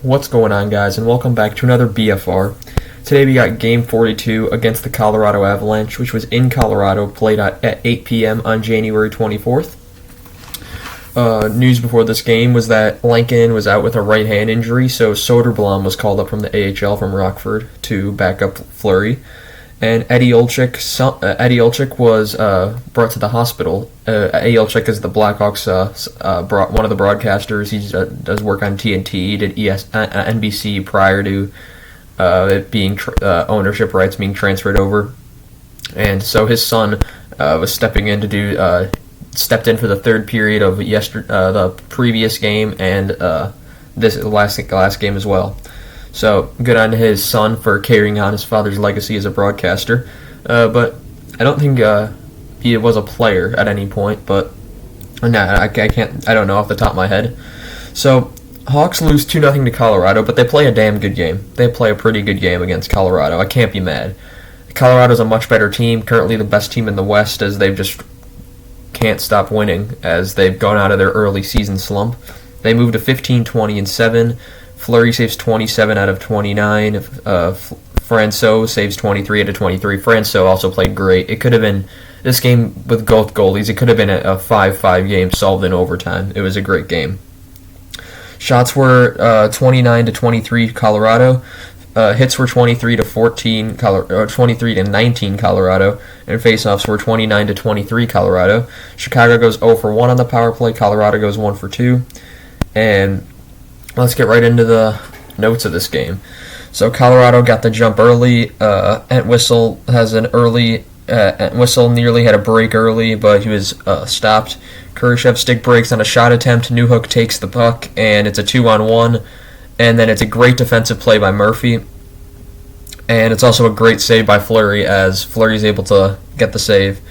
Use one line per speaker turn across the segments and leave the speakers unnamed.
What's going on, guys, and welcome back to another BFR. Today we got Game 42 against the Colorado Avalanche, which was in Colorado, played at 8 p.m. on January 24th. News before this game was that Lankin was out with a right hand injury, so Soderblom was called up from the AHL from Rockford to back up Fleury. And Eddie Olczyk was brought to the hospital. Eddie Olczyk is the Blackhawks one of the broadcasters. He does work on TNT, did NBC prior to it being ownership rights being transferred over. And so his son was stepped in for the third period of the previous game and this last game as well. So, good on his son for carrying on his father's legacy as a broadcaster. But I don't think he was a player at any point, but I don't know off the top of my head. So, Hawks lose 2-0 to Colorado, but they play a damn good game. They play a pretty good game against Colorado. I can't be mad. Colorado's a much better team, currently the best team in the West, as they just can't stop winning as they've gone out of their early season slump. They moved to 15-20-7. Fleury saves 27 out of 29. Francouz saves 23 out of 23. Francouz also played great. It could have been, this game with both goalies, it could have been a 5-5 game solved in overtime. It was a great game. Shots were 29-23 Colorado. Hits were 23-14, 23-19 Colorado, and faceoffs were 29-23 Colorado. Chicago goes 0 for 1 on the power play. Colorado goes 1 for 2. And let's get right into the notes of this game. So Colorado got the jump early. Entwistle nearly had a break early, but he was stopped. Kurashev stick breaks on a shot attempt. Newhook takes the puck, and it's a 2-on-1. And then it's a great defensive play by Murphy. And it's also a great save by Fleury, as Fleury's able to get the save.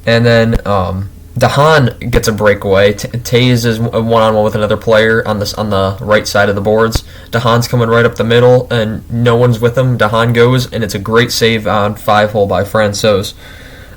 And then DeHaan gets a breakaway. Taze is one-on-one with another player on the right side of the boards. DeHaan's coming right up the middle, and no one's with him. DeHaan goes, and it's a great save on 5-hole by Francouz.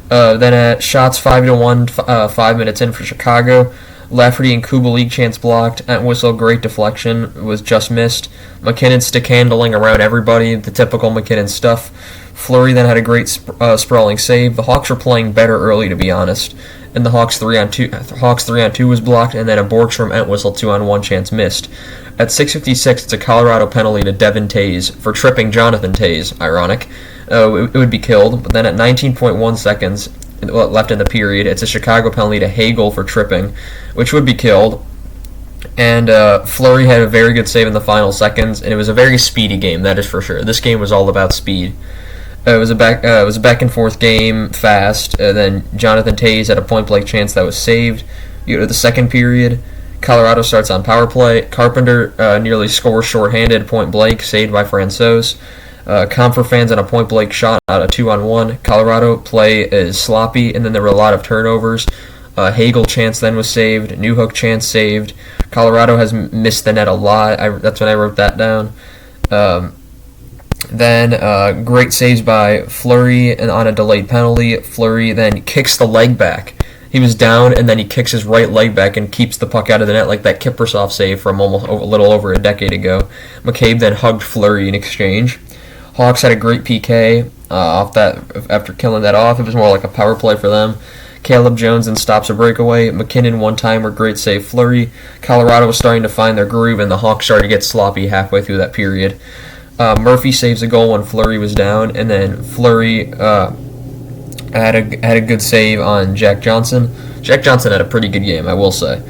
Then at shots 5-1, 5 minutes in for Chicago. Lafferty and Kubalik chance blocked. Entwistle, great deflection, was just missed. McKinnon stick handling around everybody, the typical McKinnon stuff. Fleury then had a great sprawling save. The Hawks were playing better early, to be honest. And the Hawks 3-on-2 was blocked, and then a Borgstrom Entwistle 2-on-1 chance missed. At 6:56, it's a Colorado penalty to Devin Taze for tripping Jonathan Taze. Ironic. It would be killed, but then at 19.1 seconds left in the period, it's a Chicago penalty to Hagel for tripping, which would be killed. And Fleury had a very good save in the final seconds, and it was a very speedy game, that is for sure. This game was all about speed. It was a back and forth game, fast. Then Jonathan Taze had a point blank chance that was saved. You go to the second period. Colorado starts on power play. Carpenter nearly scores shorthanded, point blank, saved by Francouz. Comfer fans on a point blank shot out of 2-on-1. Colorado play is sloppy, and then there were a lot of turnovers. Hagel chance then was saved. Newhook chance saved. Colorado has missed the net a lot. That's when I wrote that down. Then great saves by Fleury and on a delayed penalty. Fleury then kicks the leg back. He was down, and then he kicks his right leg back and keeps the puck out of the net like that Kiprusoff save from almost a little over a decade ago. McCabe then hugged Fleury in exchange. Hawks had a great PK off that after killing that off. It was more like a power play for them. Caleb Jones then stops a breakaway. McKinnon one-timer, great save Fleury. Colorado was starting to find their groove, and the Hawks started to get sloppy halfway through that period. Murphy saves a goal when Fleury was down, and then Fleury had a good save on Jack Johnson. Jack Johnson had a pretty good game, I will say.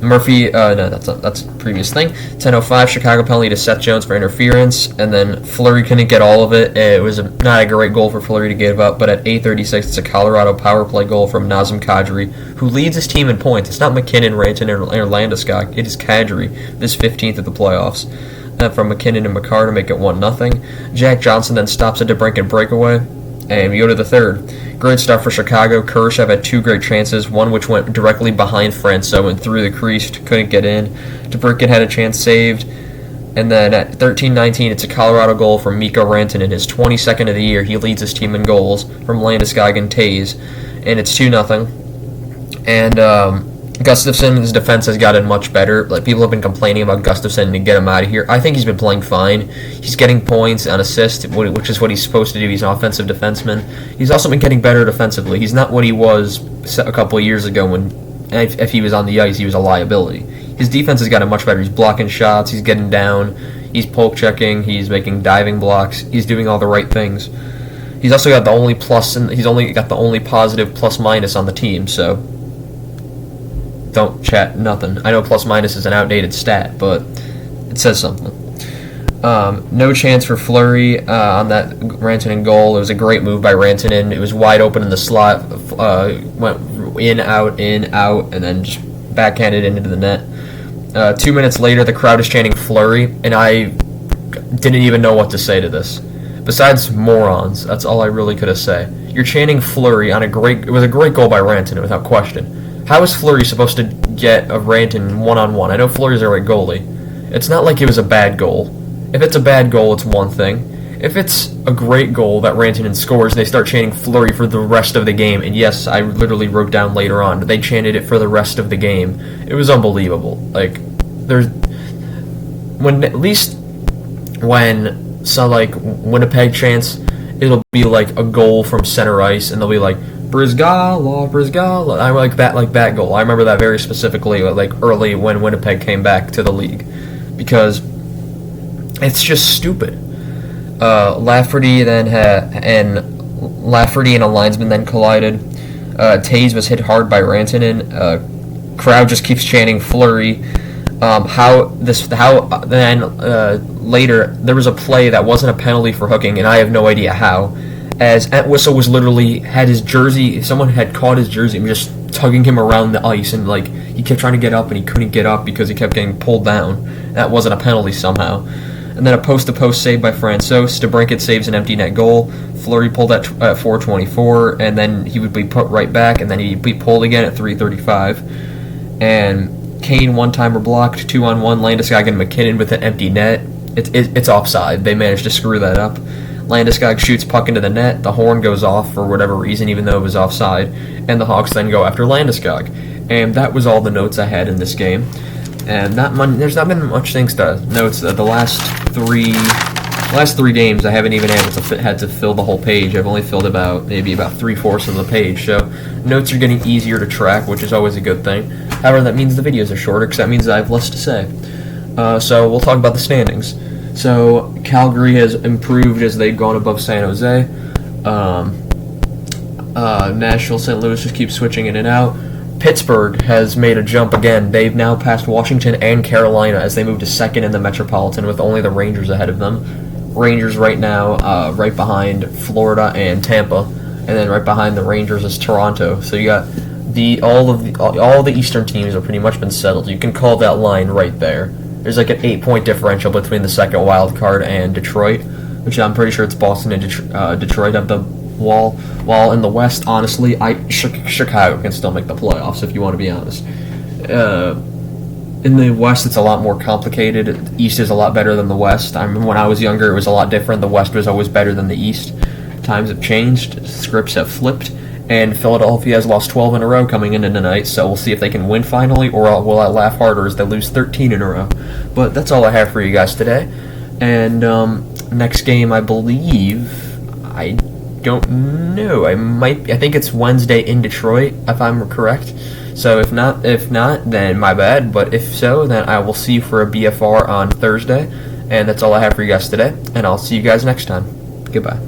Murphy, no, that's a previous thing. 10:05, Chicago penalty to Seth Jones for interference, and then Fleury couldn't get all of it. It was not a great goal for Fleury to give up, but at 8:36, it's a Colorado power play goal from Nazem Kadri, who leads his team in points. It's not McKinnon, Ranton, or Landeskog. It is Kadri, this 15th of the playoffs. From McKinnon and McCarr to make it 1-0. Jack Johnson then stops a DeBrincat breakaway, and we go to the third. Great start for Chicago. Kurashev had two great chances, one which went directly behind Francouz and through the crease, couldn't get in. DeBrincat had a chance saved. And then at 13-19, it's a Colorado goal from Mikko Rantanen in his 22nd of the year. He leads his team in goals from Landeskog and Taze, and it's 2-0. And Gustafson's defense has gotten much better. Like, people have been complaining about Gustafson to get him out of here. I think he's been playing fine. He's getting points and assists, which is what he's supposed to do. He's an offensive defenseman. He's also been getting better defensively. He's not what he was a couple of years ago when, if he was on the ice, he was a liability. His defense has gotten much better. He's blocking shots. He's getting down. He's poke checking. He's making diving blocks. He's doing all the right things. He's also got the only plus, and he's only got the only positive plus minus on the team. So don't chat nothing. I know plus minus is an outdated stat, but it says something. No chance for Fleury on that Rantanen goal. It was a great move by Rantanen. It was wide open in the slot. Went in, out, and then just backhanded into the net. 2 minutes later, the crowd is chanting Fleury, and I didn't even know what to say to this. Besides morons, that's all I really could have said. You're chanting Fleury on it was a great goal by Rantanen, without question. How is Fleury supposed to get a Rantanen one-on-one? I know Fleury's a right goalie. It's not like it was a bad goal. If it's a bad goal, it's one thing. If it's a great goal that Rantanen scores, they start chanting Fleury for the rest of the game. And yes, I literally wrote down later on, they chanted it for the rest of the game. It was unbelievable. Like, when some, like, Winnipeg chants, it'll be like a goal from center ice, and they'll be like, Brizgala. I like that goal. I remember that very specifically, like early when Winnipeg came back to the league, because it's just stupid. Lafferty and a linesman then collided. Taves was hit hard by Rantanen. Crowd just keeps chanting Fleury. Later there was a play that wasn't a penalty for hooking, and I have no idea how. As Entwistle was literally had his jersey, someone had caught his jersey and was just tugging him around the ice, and like he kept trying to get up and he couldn't get up because he kept getting pulled down. That wasn't a penalty somehow. And then a post-to-post save by Francois. DeBrincat saves an empty net goal. Fleury pulled at 4:24, and then he would be put right back, and then he'd be pulled again at 3:35. And Kane one-timer blocked, 2-on-1. Landeskog and McKinnon with an empty net. It's offside. They managed to screw that up. Landeskog shoots puck into the net. The horn goes off for whatever reason, even though it was offside. And the Hawks then go after Landeskog. And that was all the notes I had in this game. And there's not been much things to notes. The last three games, I haven't even had to fill the whole page. I've only filled maybe about 3/4 of the page. So notes are getting easier to track, which is always a good thing. However, that means the videos are shorter, because that means I have less to say. So we'll talk about the standings. So Calgary has improved as they've gone above San Jose. Nashville, St. Louis just keep switching in and out. Pittsburgh has made a jump again. They've now passed Washington and Carolina as they move to second in the Metropolitan, with only the Rangers ahead of them. Rangers right now right behind Florida and Tampa, and then right behind the Rangers is Toronto. So you got all the Eastern teams have pretty much been settled. You can call that line right there. There's like an 8-point differential between the second wild card and Detroit, which I'm pretty sure it's Boston and Detroit at the wall. While in the West, honestly, Chicago can still make the playoffs, if you want to be honest. In the West, it's a lot more complicated. The East is a lot better than the West. I remember when I was younger, it was a lot different. The West was always better than the East. Times have changed. Scripts have flipped. And Philadelphia has lost 12 in a row coming into tonight, so we'll see if they can win finally, or will I laugh harder as they lose 13 in a row. But that's all I have for you guys today. And next game, I believe, I don't know. I think it's Wednesday in Detroit, if I'm correct. So if not, then my bad. But if so, then I will see you for a BFR on Thursday. And that's all I have for you guys today. And I'll see you guys next time. Goodbye.